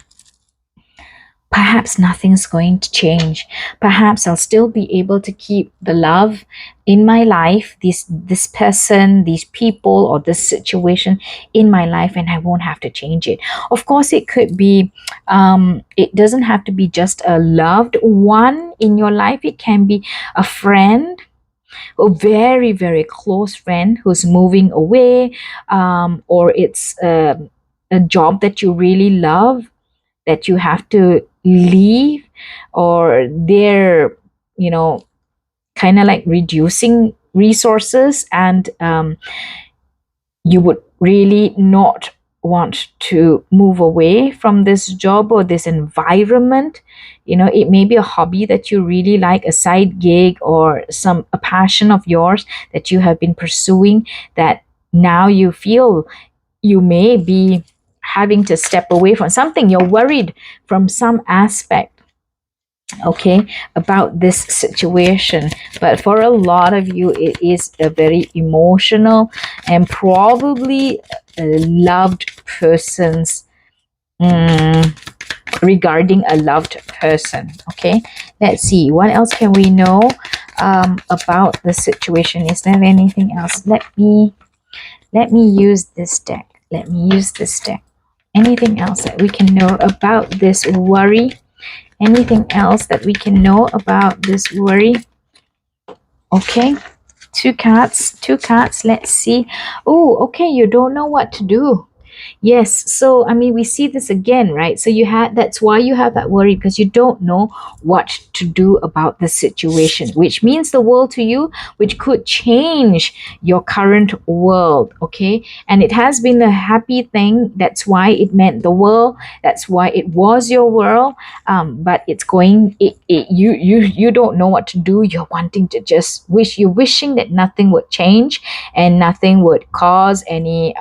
perhaps nothing's going to change. Perhaps I'll still be able to keep the love in my life, this person, these people, or this situation in my life, and I won't have to change it. Of course, it could be, it doesn't have to be just a loved one in your life. It can be a friend, a very, very close friend who's moving away, or it's a job that you really love that you have to leave, or they're, you know, kind of like reducing resources, and you would really not want to move away from this job or this environment. You know, it may be a hobby that you really like, a side gig, or a passion of yours that you have been pursuing, that now you feel you may be having to step away from something. You're worried from some aspect, okay, about this situation. But for a lot of you, it is a very emotional and probably a loved person's regarding a loved person. Okay, let's see what else can we know about the situation. Is there anything else? Let me use this deck. Let me use this deck. Anything else that we can know about this worry? Anything else that we can know about this worry? Okay, two cards. Let's see. Oh, okay, you don't know what to do. Yes, so I mean, we see this again, right? So that's why you have that worry, because you don't know what to do about the situation, which means the world to you, which could change your current world, okay? And it has been a happy thing. That's why it meant the world. That's why it was your world. But it's going, you don't know what to do. You're wanting to just you're wishing that nothing would change and nothing would cause any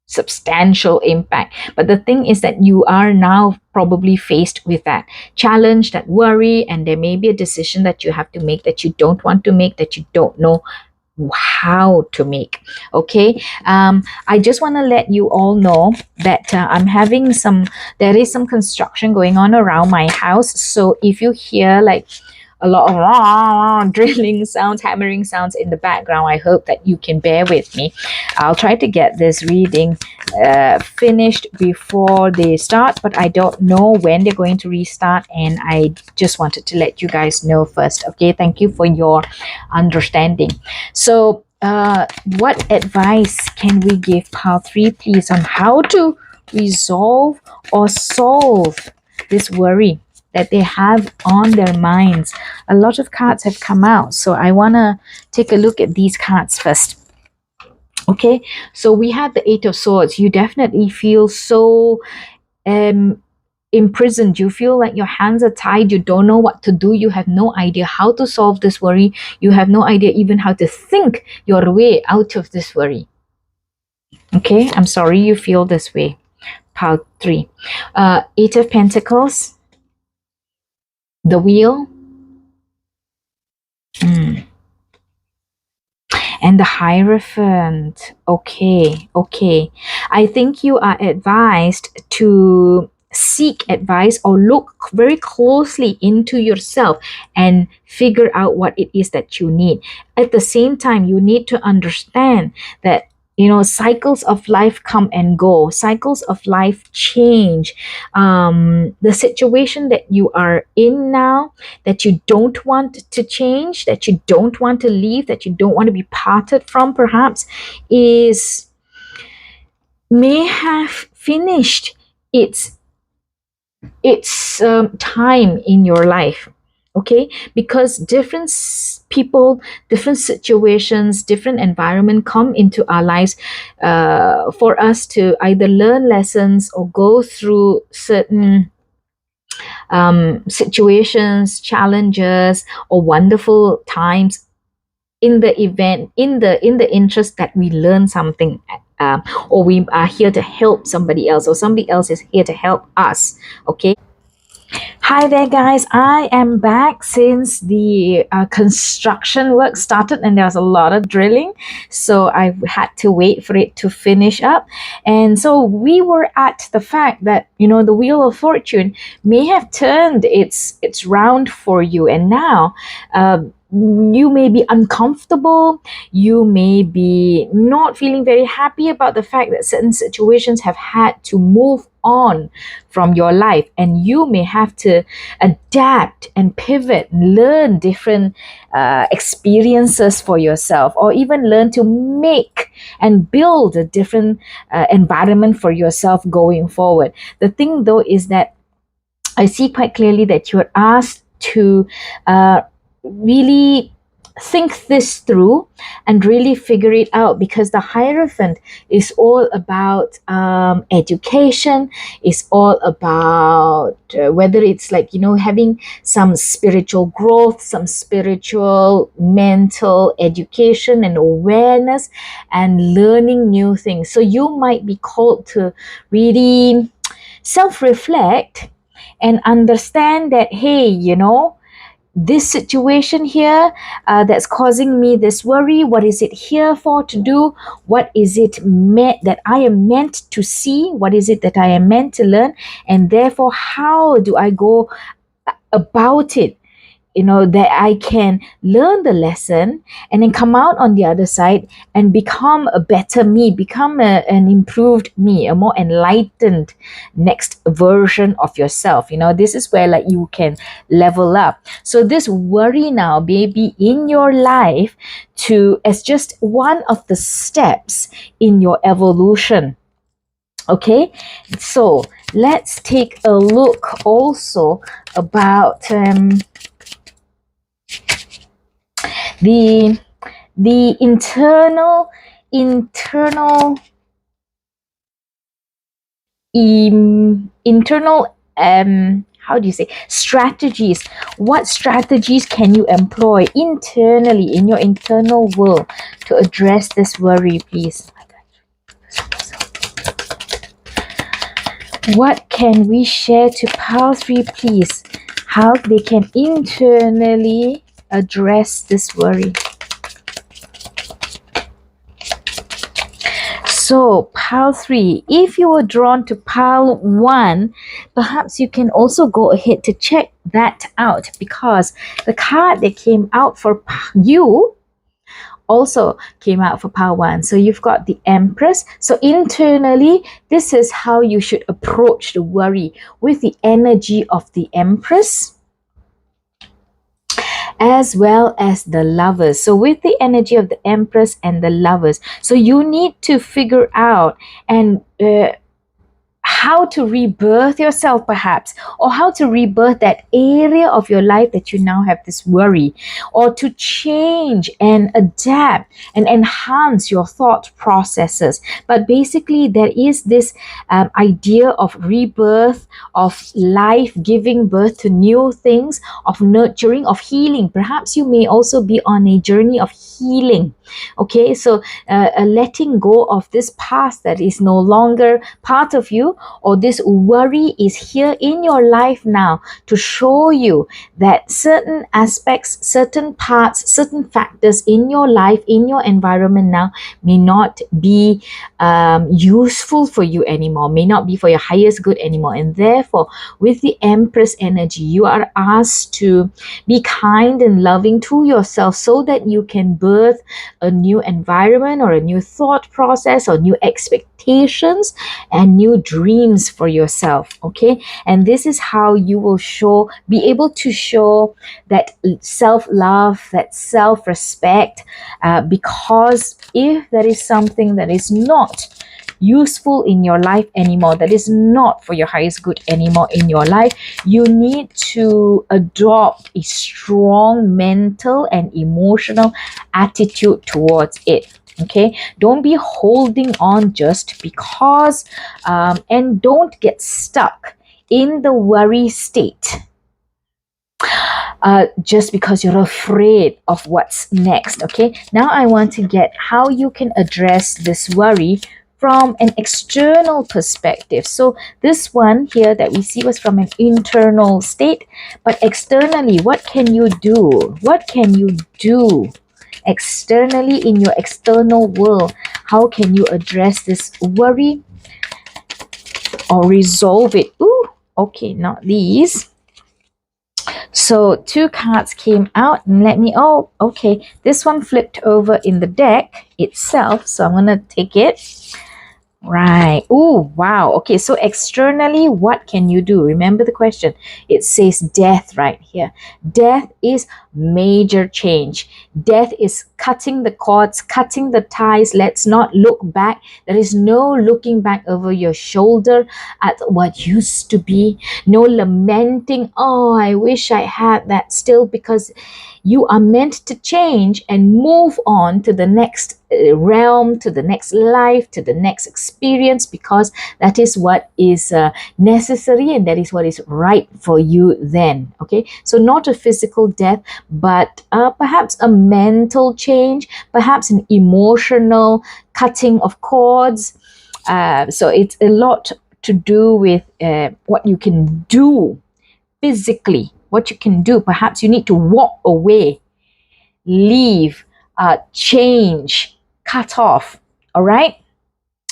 substantial impact. But the thing is that you are now probably faced with that challenge, that worry, and there may be a decision that you have to make that you don't want to make, that you don't know how to make. Okay, I just want to let you all know that I'm having there is some construction going on around my house. So if you hear like a lot of drilling sounds, hammering sounds in the background. I hope that you can bear with me. I'll try to get this reading finished before they start, but I don't know when they're going to restart, and I just wanted to let you guys know first. Okay, thank you for your understanding. So what advice can we give pile 3, please, on how to resolve or solve this worry that they have on their minds? A lot of cards have come out, so I want to take a look at these cards first. Okay, so we have the 8 of Swords. You definitely feel so imprisoned. You feel like your hands are tied. You don't know what to do. You have no idea how to solve this worry. You have no idea even how to think your way out of this worry. Okay, I'm sorry you feel this way. Pile 3. 8 of Pentacles. The Wheel. And the Hierophant. Okay. I think you are advised to seek advice or look very closely into yourself and figure out what it is that you need. At the same time, you need to understand that, you know, cycles of life come and go. Cycles of life change. The situation that you are in now, that you don't want to change, that you don't want to leave, that you don't want to be parted from, perhaps, may have finished its time in your life. Okay, because different people, different situations, different environment come into our lives for us to either learn lessons or go through certain situations, challenges, or wonderful times in the event, in the interest that we learn something, or we are here to help somebody else, or somebody else is here to help us. Okay. Hi there, guys. I am back since the construction work started, and there was a lot of drilling, so I had to wait for it to finish up. And so we were at the fact that, you know, the Wheel of Fortune may have turned its round for you, and now you may be uncomfortable. You may be not feeling very happy about the fact that certain situations have had to move on from your life, and you may have to adapt and pivot, learn different experiences for yourself, or even learn to make and build a different environment for yourself going forward. The thing, though, is that I see quite clearly that you're asked to really think this through and really figure it out, because the Hierophant is all about education, is all about whether it's like, you know, having some spiritual growth, some spiritual mental education and awareness, and learning new things. So you might be called to really self-reflect and understand that, hey, you know, this situation here that's causing me this worry, what is it here for, to do? What is it meant that I am meant to see? What is it that I am meant to learn? And therefore, how do I go about it? You know, that I can learn the lesson and then come out on the other side and become a better me, become an improved me, a more enlightened next version of yourself. You know, this is where like you can level up. So this worry now may be in your life as just one of the steps in your evolution. Okay, so let's take a look also about the internal how do you say, strategies. What strategies can you employ internally in your internal world to address this worry, please? What can we share to pile 3, please? How they can internally address this worry. So pile 3, if you were drawn to pile 1, perhaps you can also go ahead to check that out, because the card that came out for you also came out for pile 1. So you've got the Empress. So internally, this is how you should approach the worry, with the energy of the Empress as well as the Lovers. So with the energy of the Empress and the Lovers, so you need to figure out and how to rebirth yourself, perhaps, or how to rebirth that area of your life that you now have this worry, or to change and adapt and enhance your thought processes. But basically, there is this idea of rebirth, of life, giving birth to new things, of nurturing, of healing. Perhaps you may also be on a journey of healing. Okay, so letting go of this past that is no longer part of you, or this worry is here in your life now to show you that certain aspects, certain parts, certain factors in your life, in your environment now may not be useful for you anymore, may not be for your highest good anymore. And therefore, with the Empress energy, you are asked to be kind and loving to yourself, so that you can birth a new environment, or a new thought process, or new expectations and new dreams for yourself. Okay, and this is how you will be able to show that self-love, that self-respect, because if there is something that is not useful in your life anymore, that is not for your highest good anymore in your life, you need to adopt a strong mental and emotional attitude towards it. Okay, don't be holding on just because, and don't get stuck in the worry state just because you're afraid of what's next. Okay, now I want to get how you can address this worry from an external perspective. So this one here that we see was from an internal state, but externally, what can you do? What can you do externally in your external world? How can you address this worry or resolve it? Ooh, okay, not these. So 2 cards came out, and okay, this one flipped over in the deck itself, so I'm gonna take it. Right. Oh, wow. Okay, so externally, what can you do? Remember the question. It says death right here. Death is major change. Death is cutting the cords, cutting the ties. Let's not look back. There is no looking back over your shoulder at what used to be. No lamenting, oh, I wish I had that still, because you are meant to change and move on to the next realm, to the next life, to the next experience, because that is what is necessary, and that is what is right for you then. Okay, so not a physical death, but perhaps a mental change, perhaps an emotional cutting of cords. So it's a lot to do with what you can do physically, what you can do. Perhaps you need to walk away, leave, change, cut off. All right.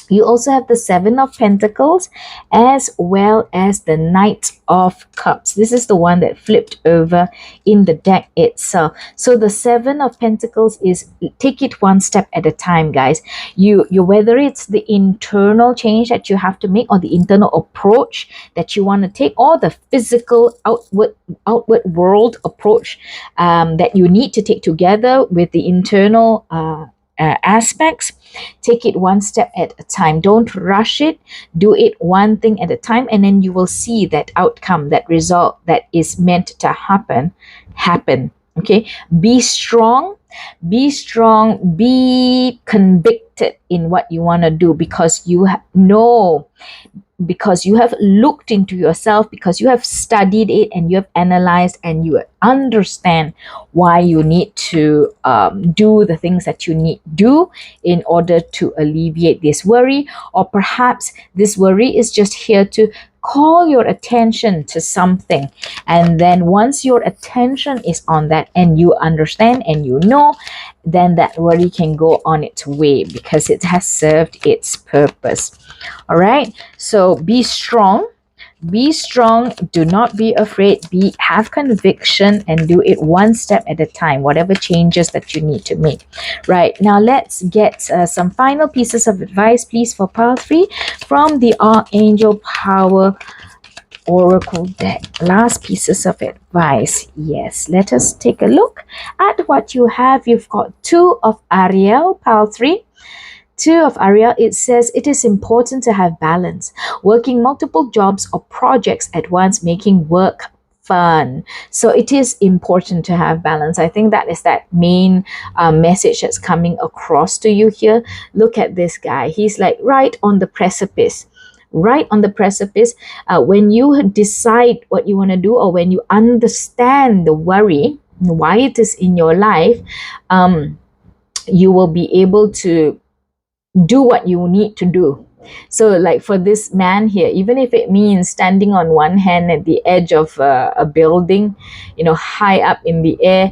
You also have the 7 of Pentacles as well as the Knight of Cups. This is the one that flipped over in the deck itself. So the 7 of Pentacles is take it one step at a time, guys. You whether it's the internal change that you have to make, or the internal approach that you want to take, or the physical outward world approach that you need to take together with the internal aspects. Take it one step at a time. Don't rush it. Do it one thing at a time, and then you will see that outcome, that result that is meant to happen. Okay, be strong, be convicted in what you want to do, because you know, because you have looked into yourself, because you have studied it, and you have analyzed, and you understand why you need to do the things that you need to do in order to alleviate this worry. Or perhaps this worry is just here to call your attention to something, and then once your attention is on that, and you understand and you know, then that worry can go on its way because it has served its purpose. All right, so be strong. Be strong, do not be afraid, have conviction, and do it one step at a time, whatever changes that you need to make. Right, now let's get some final pieces of advice, please, for pile 3 from the Archangel Power Oracle deck. Last pieces of advice. Yes, let us take a look at what you have. You've got 2 of Ariel, pile 3. 2 of Ariel, it says it is important to have balance, working multiple jobs or projects at once, making work fun. So it is important to have balance. I think that is that main message that's coming across to you here. Look at this guy. He's like right on the precipice. Right on the precipice. When you decide what you want to do, or when you understand the worry, why it is in your life, you will be able to do what you need to do. So like for this man here, even if it means standing on one hand at the edge of a building, high up in the air,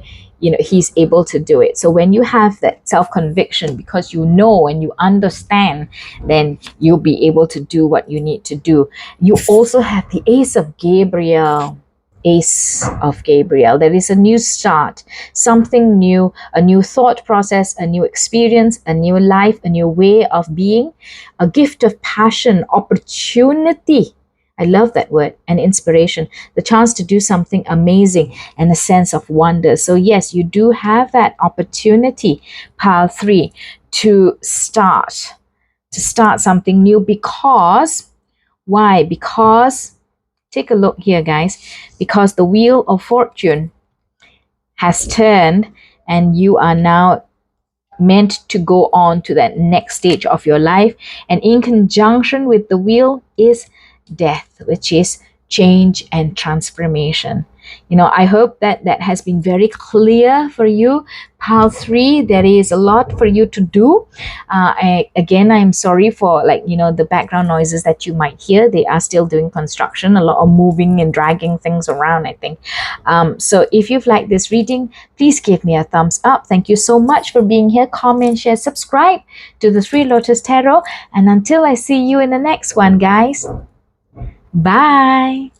he's able to do it. So when you have that self-conviction, because you know and you understand, then you'll be able to do what you need to do. You also have the Ace of Gabriel. Ace of Gabriel. There is a new start, something new, a new thought process, a new experience, a new life, a new way of being, a gift of passion, opportunity. I love that word. And inspiration, the chance to do something amazing, and a sense of wonder. So yes, you do have that opportunity, pile 3, to start something new. Because why? Because take a look here, guys, because the Wheel of Fortune has turned, and you are now meant to go on to that next stage of your life. And in conjunction with the wheel is death, which is change and transformation. I hope that has been very clear for you. Pile 3, there is a lot for you to do. I'm sorry for the background noises that you might hear. They are still doing construction, a lot of moving and dragging things around, I think. So if you've liked this reading, please give me a thumbs up. Thank you so much for being here. Comment, share, subscribe to the 3 Lotus Tarot. And until I see you in the next one, guys, bye.